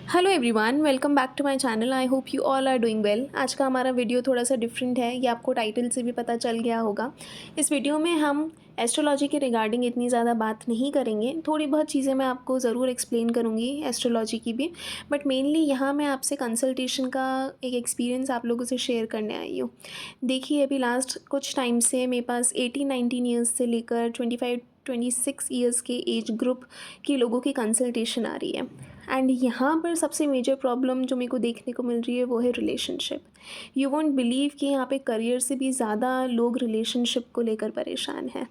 Hello everyone, welcome back to my channel. I hope you all are doing well. आज का हमारा video थोड़ा सा डिफरेंट है, ये आपको टाइटल से भी पता चल गया होगा। इस वीडियो में हम एस्ट्रोलॉजी के रिगार्डिंग इतनी ज़्यादा बात नहीं करेंगे। थोड़ी बहुत चीज़ें मैं आपको ज़रूर एक्सप्लेन करूँगी एस्ट्रोलॉजी की भी, बट मेनली यहाँ मैं आपसे कंसल्टेशन का एक एक्सपीरियंस आप लोगों से शेयर करने आई हूँ। देखिए, अभी लास्ट कुछ टाइम से मेरे पास 18-19 ईयर्स से लेकर 25-26 ईयर्स के एज ग्रुप के लोगों की कंसल्टेशन आ रही है। एंड यहाँ पर सबसे मेजर प्रॉब्लम जो मेरे को देखने को मिल रही है वो है रिलेशनशिप। यू वोंट बिलीव कि यहाँ पे करियर से भी ज़्यादा लोग रिलेशनशिप को लेकर परेशान हैं।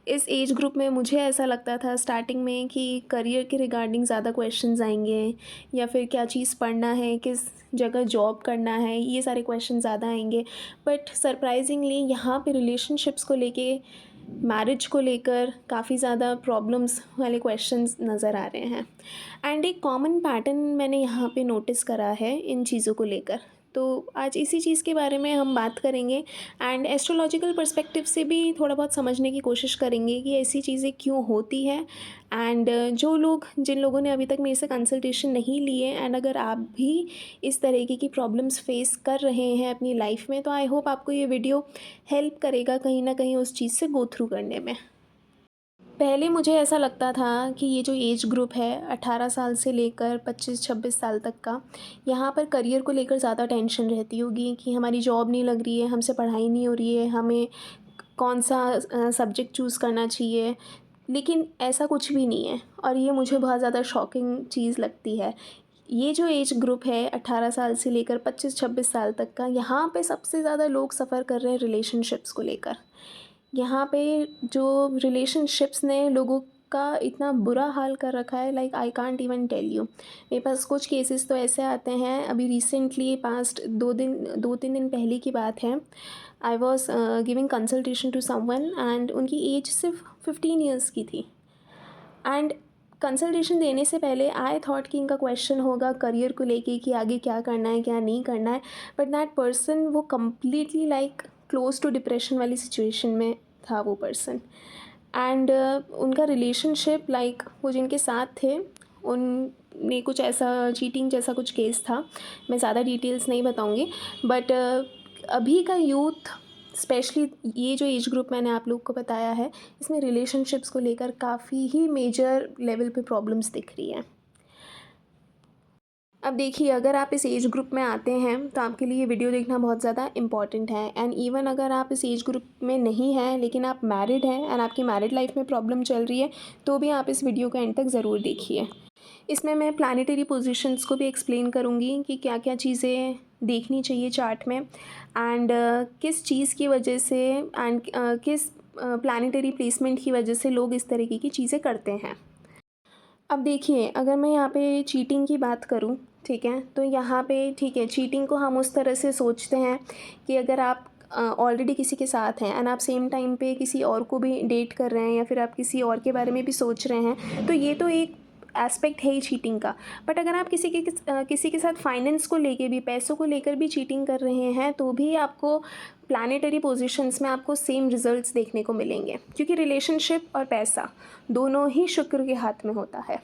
इस एज ग्रुप में मुझे ऐसा लगता था स्टार्टिंग में कि करियर के रिगार्डिंग ज़्यादा क्वेश्चंस आएंगे, या फिर क्या चीज़ पढ़ना है, किस जगह जॉब करना है, ये सारे क्वेश्चन ज़्यादा आएंगे। बट सरप्राइजिंगली यहाँ पे रिलेशनशिप्स को लेके, मैरिज को लेकर काफ़ी ज़्यादा प्रॉब्लम्स वाले क्वेश्चंस नज़र आ रहे हैं। एंड एक कॉमन पैटर्न मैंने यहाँ पे नोटिस करा है इन चीज़ों को लेकर। तो आज इसी चीज़ के बारे में हम बात करेंगे एंड एस्ट्रोलॉजिकल पर्सपेक्टिव से भी थोड़ा बहुत समझने की कोशिश करेंगे कि ऐसी चीज़ें क्यों होती हैं। एंड जिन लोगों ने अभी तक मेरे से कंसल्टेशन नहीं लिए, एंड अगर आप भी इस तरीके की प्रॉब्लम्स फेस कर रहे हैं अपनी लाइफ में, तो आई होप आपको ये वीडियो हेल्प करेगा कहीं ना कहीं उस चीज़ से गो थ्रू करने में। पहले मुझे ऐसा लगता था कि ये जो एज ग्रुप है 18 साल से लेकर 25-26 साल तक का, यहाँ पर करियर को लेकर ज़्यादा टेंशन रहती होगी कि हमारी जॉब नहीं लग रही है, हमसे पढ़ाई नहीं हो रही है, हमें कौन सा सब्जेक्ट चूज़ करना चाहिए। लेकिन ऐसा कुछ भी नहीं है, और ये मुझे बहुत ज़्यादा शॉकिंग चीज़ लगती है। ये जो एज ग्रुप है 18 साल से लेकर 25-26 साल तक का, यहाँ पे सबसे ज़्यादा लोग सफ़र कर रहे हैं रिलेशनशिप्स को लेकर। यहाँ पे जो रिलेशनशिप्स ने लोगों का इतना बुरा हाल कर रखा है, like I can't even tell you. मेरे पास कुछ केसेस तो ऐसे आते हैं, अभी रिसेंटली पास्ट 2-3 दिन पहले की बात है। I was giving consultation to someone and उनकी एज सिर्फ 15 ईयर्स की थी। एंड कंसल्टेशन देने से पहले आई थॉट कि इनका क्वेश्चन होगा करियर को लेके कि आगे क्या करना है क्या नहीं करना है। बट दैट पर्सन वो completely like close to depression वाली सिचुएशन में था वो पर्सन। एंड उनका रिलेशनशिप, लाइक वो जिनके साथ थे उनने कुछ ऐसा चीटिंग जैसा कुछ केस था। मैं ज़्यादा डिटेल्स नहीं बताऊँगी, बट अभी का यूथ, स्पेशली ये जो एज ग्रुप मैंने आप लोग को बताया है, इसमें रिलेशनशिप्स को लेकर काफ़ी ही मेजर लेवल पे प्रॉब्लम्स दिख रही हैं। अब देखिए, अगर आप इस एज ग्रुप में आते हैं तो आपके लिए ये वीडियो देखना बहुत ज़्यादा इंपॉर्टेंट है। एंड इवन अगर आप इस एज ग्रुप में नहीं हैं लेकिन आप मैरिड हैं एंड आपकी मैरिड लाइफ में प्रॉब्लम चल रही है, तो भी आप इस वीडियो को एंड तक ज़रूर देखिए। इसमें मैं प्लानिटरी पोजीशंस को भी एक्सप्लेन करूँगी कि क्या क्या चीज़ें देखनी चाहिए चार्ट में, एंड किस चीज़ की वजह से, एंड किस प्लानिटरी प्लेसमेंट की वजह से लोग इस तरीके की चीज़ें करते हैं। अब देखिए, अगर मैं यहाँ पे चीटिंग की बात करूँ, ठीक है, तो यहाँ पे ठीक है, चीटिंग को हम उस तरह से सोचते हैं कि अगर आप ऑलरेडी किसी के साथ हैं एंड आप सेम टाइम पे किसी और को भी डेट कर रहे हैं, या फिर आप किसी और के बारे में भी सोच रहे हैं, तो ये तो एक एस्पेक्ट है ही चीटिंग का। बट अगर आप किसी के साथ फाइनेंस को लेके भी, पैसों को लेकर भी चीटिंग कर रहे हैं, तो भी आपको प्लानिटरी पोजीशंस में आपको सेम रिजल्ट्स देखने को मिलेंगे, क्योंकि रिलेशनशिप और पैसा दोनों ही शुक्र के हाथ में होता है।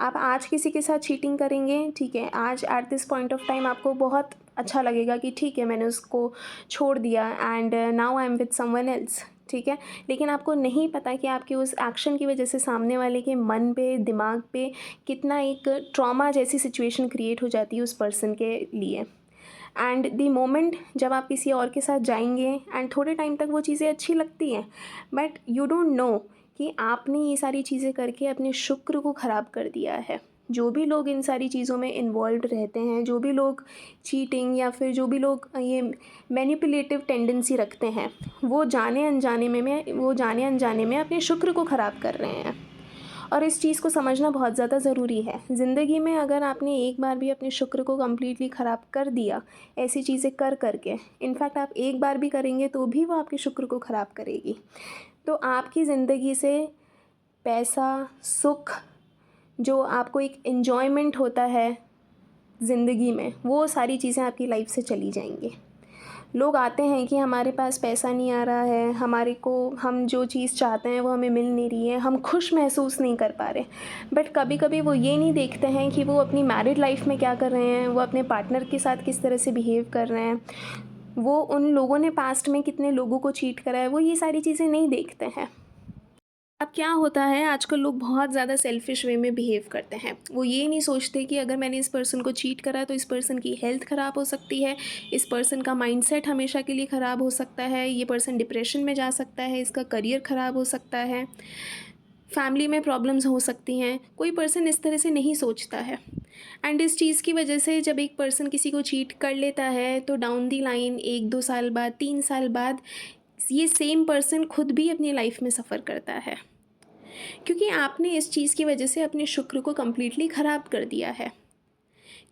आप आज किसी के साथ चीटिंग करेंगे, ठीक है, आज at this point of time आपको बहुत अच्छा लगेगा कि ठीक है, मैंने उसको छोड़ दिया and now I am with someone else, ठीक है। लेकिन आपको नहीं पता कि आपके उस एक्शन की वजह से सामने वाले के मन पे, दिमाग पे कितना एक ट्रॉमा जैसी सिचुएशन क्रिएट हो जाती है उस पर्सन के लिए। एंड द मोमेंट जब आप किसी और के साथ जाएंगे एंड थोड़े टाइम तक वो चीज़ें अच्छी लगती हैं, बट यू डोंट नो कि आपने ये सारी चीज़ें करके अपने शुक्र को ख़राब कर दिया है। जो भी लोग इन सारी चीज़ों में इन्वॉल्व रहते हैं, जो भी लोग चीटिंग या फिर जो भी लोग ये मैनिपुलेटिव टेंडेंसी रखते हैं, वो जाने अनजाने में अपने शुक्र को ख़राब कर रहे हैं। और इस चीज़ को समझना बहुत ज़्यादा ज़रूरी है। ज़िंदगी में अगर आपने एक बार भी अपने शुक्र को कम्प्लीटली ख़राब कर दिया ऐसी चीज़ें कर करके, इनफैक्ट आप एक बार भी करेंगे तो भी वो आपके शुक्र को ख़राब करेगी, तो आपकी ज़िंदगी से पैसा, सुख, जो आपको एक एन्जॉयमेंट होता है ज़िंदगी में, वो सारी चीज़ें आपकी लाइफ से चली जाएंगी। लोग आते हैं कि हमारे पास पैसा नहीं आ रहा है, हमारे को हम जो चीज़ चाहते हैं वो हमें मिल नहीं रही है, हम खुश महसूस नहीं कर पा रहे। बट कभी कभी वो ये नहीं देखते हैं कि वो अपनी मैरिड लाइफ में क्या कर रहे हैं, वो अपने पार्टनर के साथ किस तरह से बिहेव कर रहे हैं, वो उन लोगों ने पास्ट में कितने लोगों को चीट करा है, वो ये सारी चीज़ें नहीं देखते हैं। अब क्या होता है, आजकल लोग बहुत ज़्यादा सेल्फिश वे में बिहेव करते हैं। वो ये नहीं सोचते कि अगर मैंने इस पर्सन को चीट करा तो इस पर्सन की हेल्थ ख़राब हो सकती है, इस पर्सन का माइंडसेट हमेशा के लिए ख़राब हो सकता है, ये पर्सन डिप्रेशन में जा सकता है, इसका करियर ख़राब हो सकता है, फैमिली में प्रॉब्लम्स हो सकती हैं। कोई पर्सन इस तरह से नहीं सोचता है। एंड इस चीज़ की वजह से जब एक पर्सन किसी को चीट कर लेता है तो डाउन दी लाइन 1-2 साल बाद, 3 साल बाद ये सेम पर्सन खुद भी अपनी लाइफ में सफ़र करता है, क्योंकि आपने इस चीज़ की वजह से अपने शुक्र को कम्प्लीटली ख़राब कर दिया है।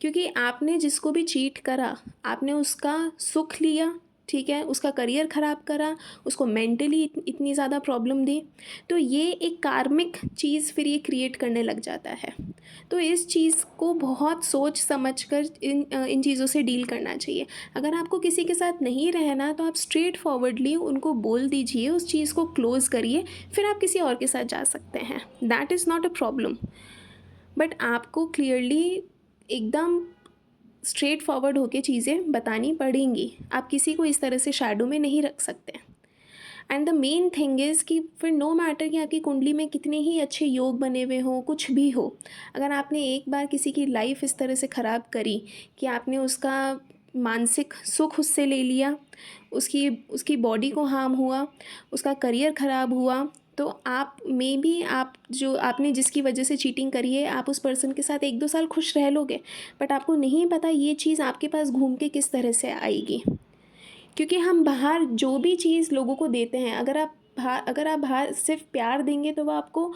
क्योंकि आपने जिसको भी चीट करा, आपने उसका सुख लिया, ठीक है, उसका करियर ख़राब करा, उसको मेंटली इतनी ज़्यादा प्रॉब्लम दी, तो ये एक कार्मिक चीज़ फिर ये क्रिएट करने लग जाता है। तो इस चीज़ को बहुत सोच समझ कर इन चीज़ों से डील करना चाहिए। अगर आपको किसी के साथ नहीं रहना तो आप स्ट्रेट फॉरवर्डली उनको बोल दीजिए, उस चीज़ को क्लोज़ करिए, फिर आप किसी और के साथ जा सकते हैं। That is not a problem. But आपको क्लियरली एकदम स्ट्रेट फॉरवर्ड होके चीज़ें बतानी पड़ेंगी। आप किसी को इस तरह से शैडो में नहीं रख सकते। And the main thing is कि फिर नो मैटर कि आपकी कुंडली में कितने ही अच्छे योग बने हुए हों, कुछ भी हो, अगर आपने एक बार किसी की लाइफ इस तरह से ख़राब करी कि आपने उसका मानसिक सुख उससे ले लिया, उसकी उसकी बॉडी को हार्म हुआ, उसका करियर ख़राब हुआ, तो आप मे बी आप जो आपने जिसकी वजह से चीटिंग करी है, आप उस पर्सन के साथ 1-2 साल खुश रह लोगे, बट आपको नहीं पता ये चीज़ आपके पास घूम के किस तरह से आएगी। क्योंकि हम बाहर जो भी चीज़ लोगों को देते हैं, अगर आप बाहर सिर्फ प्यार देंगे तो वो आपको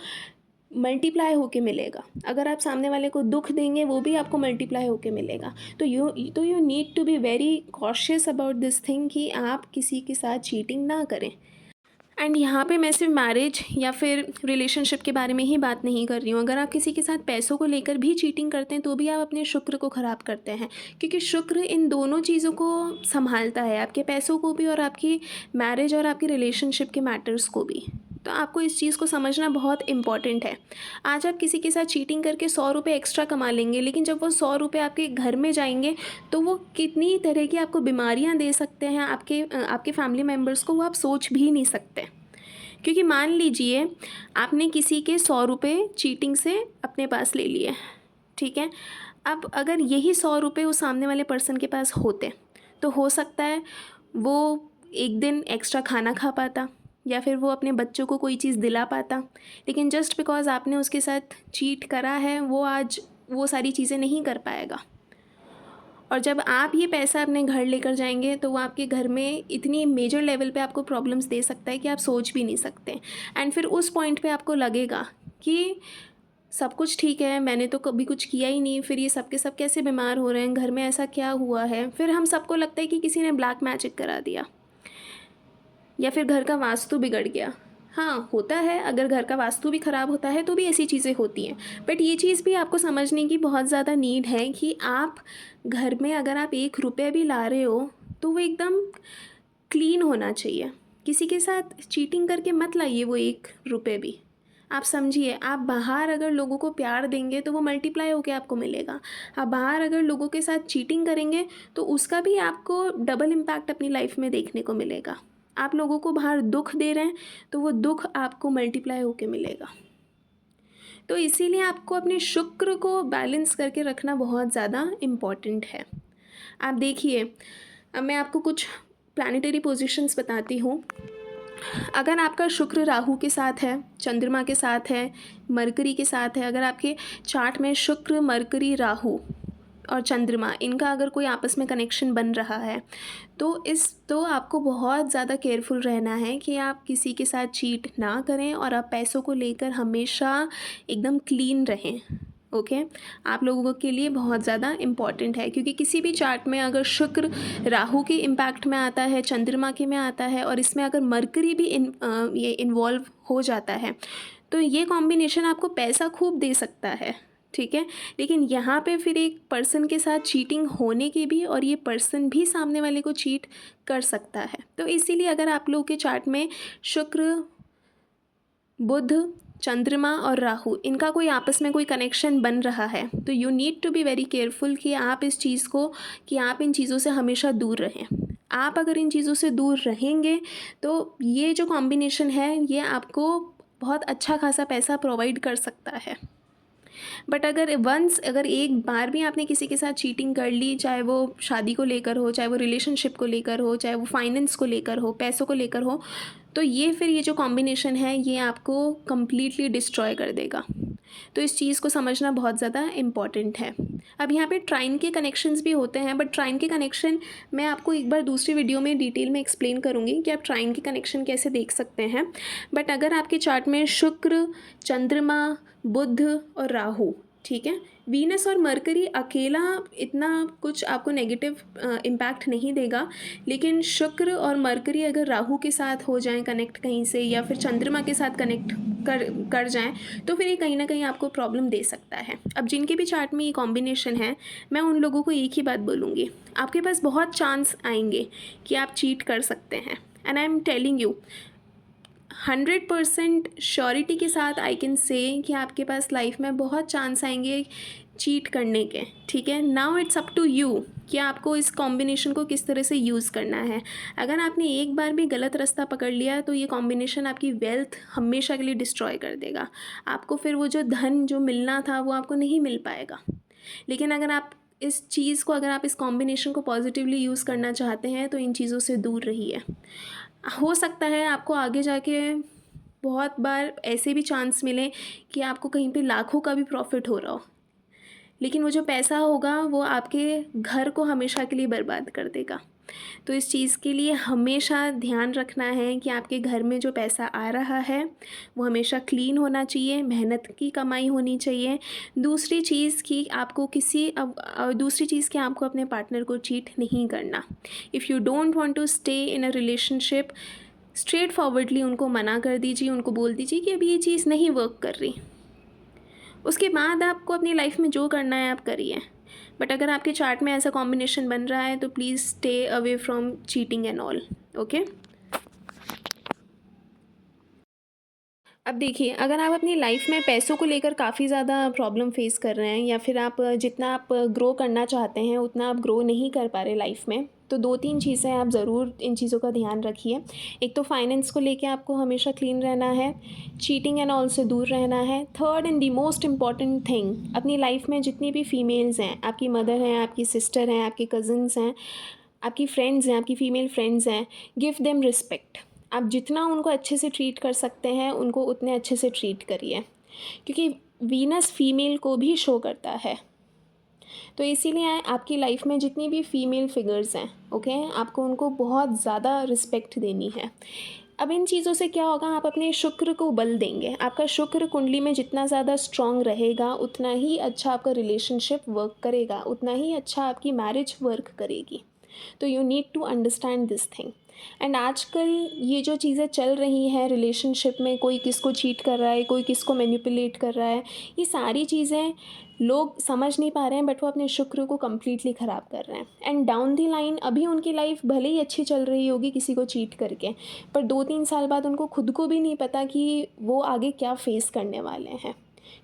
मल्टीप्लाई होके मिलेगा। अगर आप सामने वाले को दुख देंगे वो भी आपको मल्टीप्लाई होके मिलेगा। तो you need to be very cautious about this thing कि आप किसी के साथ चीटिंग ना करें। एंड यहाँ पे मैं सिर्फ मैरिज या फिर रिलेशनशिप के बारे में ही बात नहीं कर रही हूँ। अगर आप किसी के साथ पैसों को लेकर भी चीटिंग करते हैं तो भी आप अपने शुक्र को ख़राब करते हैं, क्योंकि शुक्र इन दोनों चीज़ों को संभालता है, आपके पैसों को भी और आपकी मैरिज और आपकी रिलेशनशिप के मैटर्स को भी। तो आपको इस चीज़ को समझना बहुत इम्पॉर्टेंट है। आज आप किसी के साथ चीटिंग करके 100 रुपये एक्स्ट्रा कमा लेंगे, लेकिन जब वो 100 रुपये आपके घर में जाएंगे तो वो कितनी तरह की आपको बीमारियां दे सकते हैं, आपके फैमिली मेम्बर्स को, वो आप सोच भी नहीं सकते। क्योंकि मान लीजिए आपने किसी के 100 रुपये चीटिंग से अपने पास ले लिए, ठीक है। अब अगर यही 100 रुपये उस सामने वाले पर्सन के पास होते तो हो सकता है वो एक दिन एक्स्ट्रा खाना खा पाता, या फिर वो अपने बच्चों को कोई चीज़ दिला पाता। लेकिन जस्ट बिकॉज़ आपने उसके साथ चीट करा है, वो आज वो सारी चीज़ें नहीं कर पाएगा। और जब आप ये पैसा अपने घर लेकर जाएंगे तो वो आपके घर में इतनी मेजर लेवल पे आपको प्रॉब्लम्स दे सकता है कि आप सोच भी नहीं सकते। एंड फिर उस पॉइंट पे आपको लगेगा कि सब कुछ ठीक है, मैंने तो कभी कुछ किया ही नहीं, फिर ये सब के सब कैसे बीमार हो रहे हैं, घर में ऐसा क्या हुआ है। फिर हम सबको लगता है कि किसी ने ब्लैक मैजिक करा दिया या फिर घर का वास्तु बिगड़ गया। हाँ, होता है, अगर घर का वास्तु भी ख़राब होता है तो भी ऐसी चीज़ें होती हैं। बट ये चीज़ भी आपको समझने की बहुत ज़्यादा नीड है कि आप घर में अगर आप 1 रुपया भी ला रहे हो तो वो एकदम क्लीन होना चाहिए। किसी के साथ चीटिंग करके मत लाइए वो 1 रुपये भी। आप समझिए, आप बाहर अगर लोगों को प्यार देंगे तो वो मल्टीप्लाई होकर आपको मिलेगा। आप बाहर अगर लोगों के साथ चीटिंग करेंगे तो उसका भी आपको डबल इम्पैक्ट अपनी लाइफ में देखने को मिलेगा। आप लोगों को बाहर दुख दे रहे हैं तो वो दुख आपको मल्टीप्लाई होके मिलेगा। तो इसीलिए आपको अपने शुक्र को बैलेंस करके रखना बहुत ज़्यादा इम्पॉर्टेंट है। आप देखिए, अब मैं आपको कुछ प्लानिटरी पोजीशंस बताती हूँ। अगर आपका शुक्र राहु के साथ है, चंद्रमा के साथ है, मरकरी के साथ है, अगर आपके चार्ट में शुक्र, मरकरी, राहु और चंद्रमा, इनका अगर कोई आपस में कनेक्शन बन रहा है तो आपको बहुत ज़्यादा केयरफुल रहना है कि आप किसी के साथ चीट ना करें और आप पैसों को लेकर हमेशा एकदम क्लीन रहें। ओके, आप लोगों के लिए बहुत ज़्यादा इम्पॉर्टेंट है, क्योंकि किसी भी चार्ट में अगर शुक्र राहु के इम्पैक्ट में आता है, चंद्रमा के में आता है और इसमें अगर मरकरी भी ये इन्वॉल्व हो जाता है तो ये कॉम्बिनेशन आपको पैसा खूब दे सकता है, ठीक है। लेकिन यहाँ पे फिर एक पर्सन के साथ चीटिंग होने की भी, और ये पर्सन भी सामने वाले को चीट कर सकता है। तो इसीलिए अगर आप लोगों के चार्ट में शुक्र, बुध, चंद्रमा और राहु, इनका कोई आपस में कोई कनेक्शन बन रहा है, तो you need to be very careful कि आप इस चीज़ को, कि आप इन चीज़ों से हमेशा दूर रहें। आप अगर इन चीज़ों से दूर रहेंगे तो ये जो कॉम्बिनेशन है ये आपको बहुत अच्छा खासा पैसा प्रोवाइड कर सकता है। बट अगर एक बार भी आपने किसी के साथ चीटिंग कर ली, चाहे वो शादी को लेकर हो, चाहे वो रिलेशनशिप को लेकर हो, चाहे वो फाइनेंस को लेकर हो, पैसों को लेकर हो, तो ये जो कॉम्बिनेशन है ये आपको कम्प्लीटली डिस्ट्रॉय कर देगा। तो इस चीज़ को समझना बहुत ज़्यादा इम्पॉर्टेंट है। अब यहाँ पे ट्राइन के कनेक्शंस भी होते हैं, बट ट्राइन के कनेक्शन मैं आपको एक बार दूसरी वीडियो में डिटेल में एक्सप्लेन करूँगी कि आप ट्राइन के कनेक्शन कैसे देख सकते हैं। बट अगर आपके चार्ट में शुक्र, चंद्रमा, बुध और राहु, ठीक है, वीनस और मरकरी अकेला इतना कुछ आपको नेगेटिव इम्पैक्ट नहीं देगा, लेकिन शुक्र और मरकरी अगर राहु के साथ हो जाएं कनेक्ट कहीं से, या फिर चंद्रमा के साथ कनेक्ट कर जाएं, तो फिर ये कहीं ना कहीं आपको प्रॉब्लम दे सकता है। अब जिनके भी चार्ट में ये कॉम्बिनेशन है, मैं उन लोगों को एक ही बात बोलूँगी, आपके पास बहुत चांस आएंगे कि आप चीट कर सकते हैं। And I am telling you 100% surety के साथ आई कैन से कि आपके पास लाइफ में बहुत चांस आएंगे चीट करने के, ठीक है। Now it's up to you कि आपको इस कॉम्बिनेशन को किस तरह से यूज़ करना है। अगर आपने एक बार भी गलत रास्ता पकड़ लिया तो ये कॉम्बिनेशन आपकी वेल्थ हमेशा के लिए डिस्ट्रॉय कर देगा। आपको फिर वो जो धन जो मिलना था वो आपको नहीं मिल पाएगा। लेकिन अगर आप इस कॉम्बिनेशन को पॉजिटिवली यूज़ करना चाहते हैं तो इन चीज़ों से दूर रहिए। हो सकता है आपको आगे जाके बहुत बार ऐसे भी चांस मिले कि आपको कहीं पे लाखों का भी प्रॉफिट हो रहा हो, लेकिन वो जो पैसा होगा वो आपके घर को हमेशा के लिए बर्बाद कर देगा। तो इस चीज़ के लिए हमेशा ध्यान रखना है कि आपके घर में जो पैसा आ रहा है वो हमेशा क्लीन होना चाहिए, मेहनत की कमाई होनी चाहिए। दूसरी चीज़ कि आपको अपने पार्टनर को चीट नहीं करना। If you don't want to stay in a relationship, straightforwardly उनको मना कर दीजिए, उनको बोल दीजिए कि अभी ये चीज़ नहीं वर्क कर रही। उसके बाद आपको अपनी लाइफ में जो करना है आप करिए। बट अगर आपके चार्ट में ऐसा कॉम्बिनेशन बन रहा है तो please stay away from cheating and all, okay. अब देखिए, अगर आप अपनी लाइफ में पैसों को लेकर काफ़ी ज़्यादा प्रॉब्लम फेस कर रहे हैं, या फिर आप जितना आप ग्रो करना चाहते हैं उतना आप ग्रो नहीं कर पा रहे लाइफ में, तो 2-3 चीज़ें आप ज़रूर इन चीज़ों का ध्यान रखिए। एक तो फाइनेंस को लेके आपको हमेशा क्लीन रहना है, चीटिंग एंड ऑल से दूर रहना है। Third and the most important thing, अपनी लाइफ में जितनी भी फीमेल्स हैं, आपकी मदर हैं, आपकी सिस्टर हैं, आपके कज़न्स हैं, आपकी फ्रेंड्स हैं, आपकी फ़ीमेल फ्रेंड्स हैं, गिव देम रिस्पेक्ट। आप जितना उनको अच्छे से ट्रीट कर सकते हैं उनको उतने अच्छे से ट्रीट करिए, क्योंकि वीनस फीमेल को भी शो करता है। तो इसीलिए आपकी लाइफ में जितनी भी फीमेल फिगर्स हैं, ओके, आपको उनको बहुत ज़्यादा रिस्पेक्ट देनी है। अब इन चीज़ों से क्या होगा, आप अपने शुक्र को बल देंगे। आपका शुक्र कुंडली में जितना ज़्यादा स्ट्रॉन्ग रहेगा उतना ही अच्छा आपका रिलेशनशिप वर्क करेगा, उतना ही अच्छा आपकी मैरिज वर्क करेगी। तो you need to understand this thing. And आजकल ये जो चीज़ें चल रही हैं रिलेशनशिप में, कोई किसको चीट कर रहा है, कोई किसको मैनिपुलेट कर रहा है, ये सारी चीज़ें लोग समझ नहीं पा रहे हैं, बट वो अपने शुक्र को कम्प्लीटली ख़राब कर रहे हैं। एंड डाउन दी लाइन अभी उनकी लाइफ भले ही अच्छी चल रही होगी किसी को चीट करके, पर 2-3 साल बाद उनको खुद को भी नहीं पता कि वो आगे क्या फेस करने वाले हैं,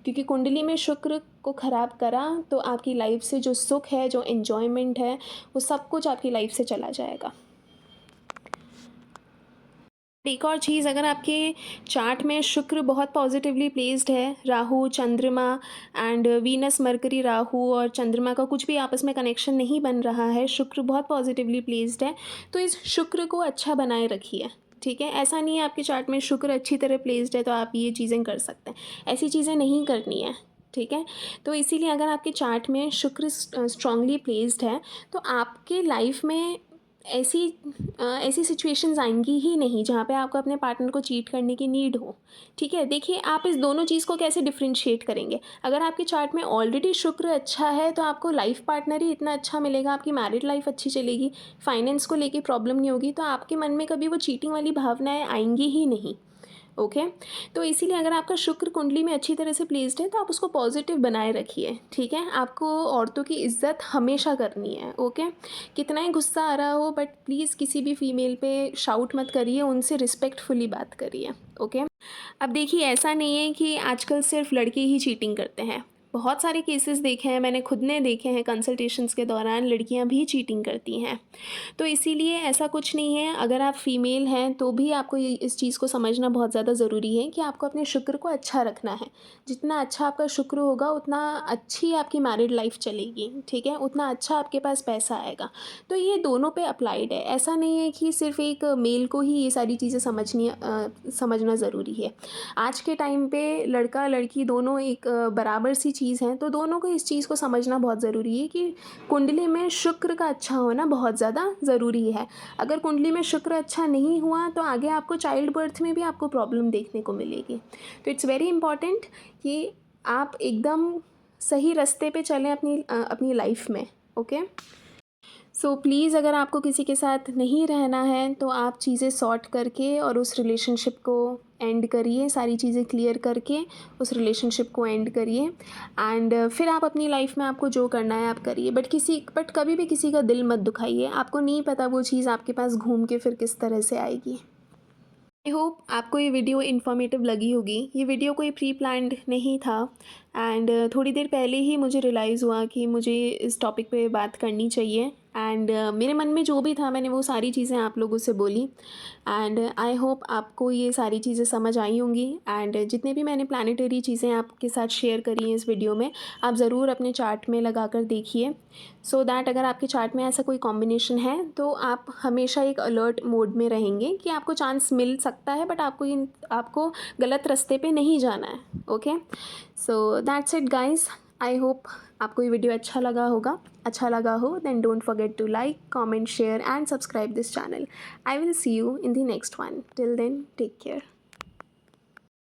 क्योंकि कुंडली में शुक्र को ख़राब करा तो आपकी लाइफ से जो सुख है, जो एन्जॉयमेंट है, वो सब कुछ आपकी लाइफ से चला जाएगा। एक और चीज़, अगर आपके चार्ट में शुक्र बहुत पॉजिटिवली प्लेस्ड है, राहु, चंद्रमा एंड वीनस, मरकरी, राहु और चंद्रमा का कुछ भी आपस में कनेक्शन नहीं बन रहा है, शुक्र बहुत पॉजिटिवली प्लेस्ड है, तो इस शुक्र को अच्छा बनाए रखिए, ठीक है। ऐसा नहीं है आपके चार्ट में शुक्र अच्छी तरह प्लेस्ड है तो आप ये चीज़ें कर सकते हैं, ऐसी चीज़ें नहीं करनी है, ठीक है। तो इसीलिए अगर आपके चार्ट में शुक्र स्ट्रांगली प्लेस्ड है तो आपके लाइफ में ऐसी सिचुएशंस आएंगी ही नहीं जहाँ पे आपको अपने पार्टनर को चीट करने की नीड हो, ठीक है। देखिए, आप इस दोनों चीज़ को कैसे डिफ्रेंशिएट करेंगे। अगर आपके चार्ट में ऑलरेडी शुक्र अच्छा है तो आपको लाइफ पार्टनर ही इतना अच्छा मिलेगा, आपकी मैरिड लाइफ अच्छी चलेगी, फाइनेंस को लेके प्रॉब्लम नहीं होगी, तो आपके मन में कभी वो चीटिंग वाली भावनाएं आएंगी ही नहीं, ओके। तो इसीलिए अगर आपका शुक्र कुंडली में अच्छी तरह से प्लेस्ड है तो आप उसको पॉजिटिव बनाए रखिए, ठीक है। आपको औरतों की इज्जत हमेशा करनी है, ओके। कितना ही गुस्सा आ रहा हो बट प्लीज़ किसी भी फीमेल पे शाउट मत करिए, उनसे रिस्पेक्टफुली बात करिए, ओके। अब देखिए ऐसा नहीं है कि आजकल सिर्फ लड़के ही चीटिंग करते हैं, बहुत सारे केसेस देखे हैं, मैंने खुद ने देखे हैं कंसल्टेशंस के दौरान, लड़कियां भी चीटिंग करती हैं। तो इसीलिए ऐसा कुछ नहीं है, अगर आप फीमेल हैं तो भी आपको ये इस चीज़ को समझना बहुत ज़्यादा ज़रूरी है कि आपको अपने शुक्र को अच्छा रखना है। जितना अच्छा आपका शुक्र होगा उतना अच्छी आपकी मैरिड लाइफ चलेगी, ठीक है, उतना अच्छा आपके पास पैसा आएगा। तो ये दोनों पे अप्लाइड है, ऐसा नहीं है कि सिर्फ एक मेल को ही ये सारी चीज़ें समझना ज़रूरी है। आज के टाइम पे लड़का लड़की दोनों एक बराबर सी चीज़ हैं, तो दोनों को इस चीज़ को समझना बहुत ज़रूरी है कि कुंडली में शुक्र का अच्छा होना बहुत ज़्यादा ज़रूरी है। अगर कुंडली में शुक्र अच्छा नहीं हुआ तो आगे आपको चाइल्ड बर्थ में भी आपको प्रॉब्लम देखने को मिलेगी। तो इट्स वेरी इंपॉर्टेंट कि आप एकदम सही रास्ते पे चलें अपनी लाइफ में, ओके। सो प्लीज़ अगर आपको किसी के साथ नहीं रहना है तो आप चीज़ें सॉर्ट करके और उस रिलेशनशिप को एंड करिए, सारी चीज़ें क्लियर करके उस रिलेशनशिप को एंड करिए एंड फिर आप अपनी लाइफ में आपको जो करना है आप करिए, बट कभी भी किसी का दिल मत दुखाइए, आपको नहीं पता वो चीज़ आपके पास घूम के फिर किस तरह से आएगी। आई होप आपको ये वीडियो इन्फॉर्मेटिव लगी होगी। ये वीडियो कोई प्री प्लान्ड नहीं था एंड थोड़ी देर पहले ही मुझे रियलाइज़ हुआ कि मुझे इस टॉपिक पे बात करनी चाहिए एंड मेरे मन में जो भी था मैंने वो सारी चीज़ें आप लोगों से बोली एंड आई होप आपको ये सारी चीज़ें समझ आई होंगी एंड जितने भी मैंने प्लानिटरी चीज़ें आपके साथ शेयर करी हैं इस वीडियो में आप ज़रूर अपने चार्ट में लगा कर देखिए, सो दैट अगर आपके चार्ट में ऐसा कोई कॉम्बिनेशन है तो आप हमेशा एक अलर्ट मोड में रहेंगे कि आपको चांस मिल सकता है बट आपको गलत रास्ते पे नहीं जाना है, okay. So that's it guys, I hope आपको ये वीडियो अच्छा लगा हो then don't forget to like, comment, share and subscribe this channel. I will see you in the next one, till then take care.